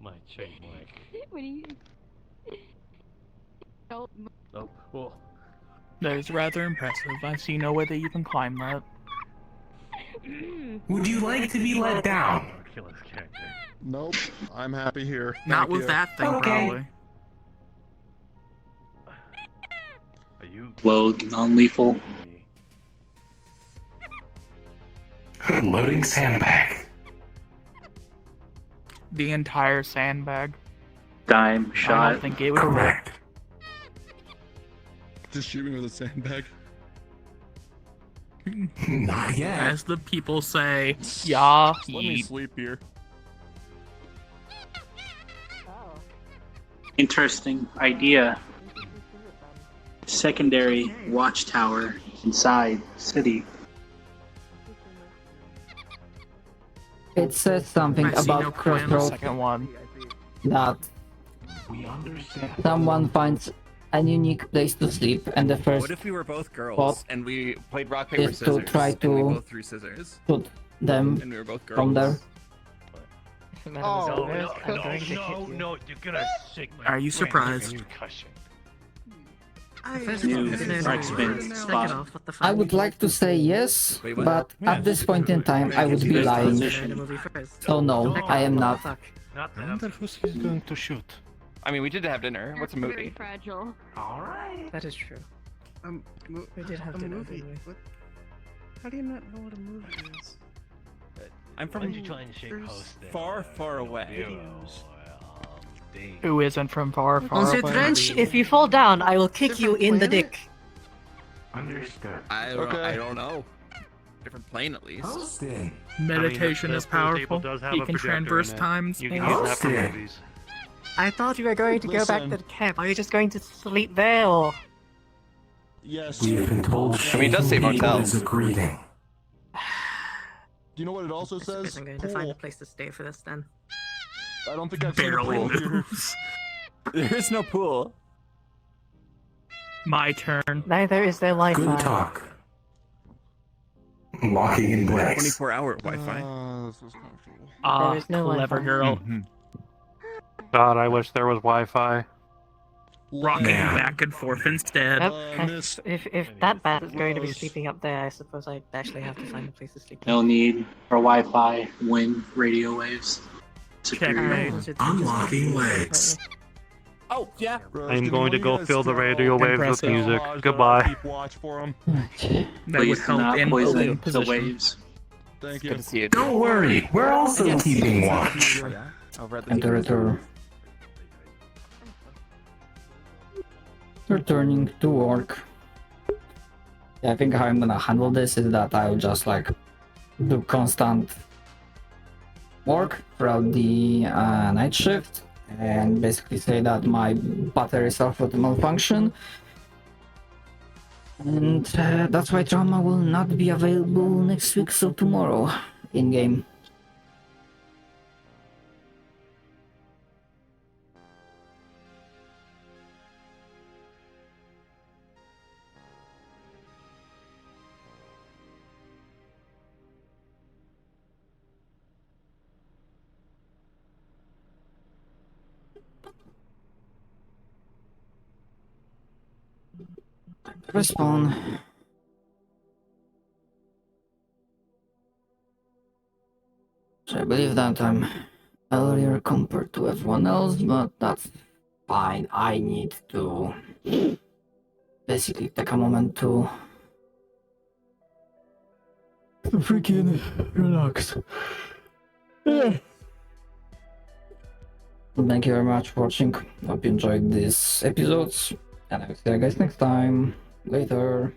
My trademark. when he don't Oh, well. That is rather impressive. I see no way that you can climb that. Would you like to be let down? Kill his character. Nope, I'm happy here. Not Thank with you. that thing, Okay. probably. Are you Load non-lethal. Loading sandbag. The entire sandbag. Dime I shot. don't think it would. Correct. Just shoot me with a sandbag. Not yet. As the people say, yeah, Let me sleep here. Interesting idea. Secondary watchtower inside city. It says something I see no about point in the Crossroads second one. that We understand. someone finds a unique place to sleep, and the first What if we were both girls spot and we played rock paper is to scissors try and we to both threw scissors shoot them and we were both girls? from there. No, you're gonna shake my Are you brain. surprised? Concussion. New marksman spot. I would like to say yes, Wait, what? but at this point in time I would be lying. So no, I am not. Not I that wonder who's he's going to shoot. I mean, we did have dinner. What's a Very movie? fragile. Alright. That is true. We did have a dinner, movie. didn't we? What? How do you not know what a movie is? I'm Why from did you try and shake host there? far, far away. Who isn't from far, far Monsieur away? Trench, if you fall down, I will kick you in the dick. Understood. I don't know. Different plane at least. Hosting. Meditation is powerful. You can transverse times. You can and- use that for Hosting. movies. I thought you were going to go back Listen. to the camp. Are you just going to sleep there, or? Yes. We've been told I mean, it does say shameful people motels. is a greeting. Do you know what it also I suppose says? I'm going to find a Pool. place to stay for this then. I don't think I've seen a Barely pool here. moves. There is no pool. My turn. Neither is there Wi-Fi. Good talk. Walking in blanks. 24-hour Wi-Fi. This is comfortable. Ah, There is no clever Wi-Fi. girl. God, I wish there was Wi-Fi. Rocking Yeah. back and forth instead. Yep. If that bat is going to be sleeping up there, I suppose I actually have to find a place to sleep. No need for Wi-Fi. Wind radio waves. Superior. Checkmate. Unlocking legs. Oh, yeah. Bros, I'm can going one to of go you guys fill the tell radio waves with Impressive. music. Raj that I Goodbye. Keep watch for him. That would Please do help not in poison holding the position. waves. Thank you. Good to see you. Don't worry, we're also keeping watch. Over at the Enter. Returning to work. Yeah, I think how I'm gonna handle this is that I'll just like do constant work throughout the night shift and basically say that my battery suffered a malfunction, and that's why trauma will not be available next week, so tomorrow in game. Respawn. So I believe that I'm earlier compared to everyone else, but that's fine. I need to basically take a moment to freaking relax. Thank you very much for watching. Hope you enjoyed these episodes, and I will see you guys next time. Later.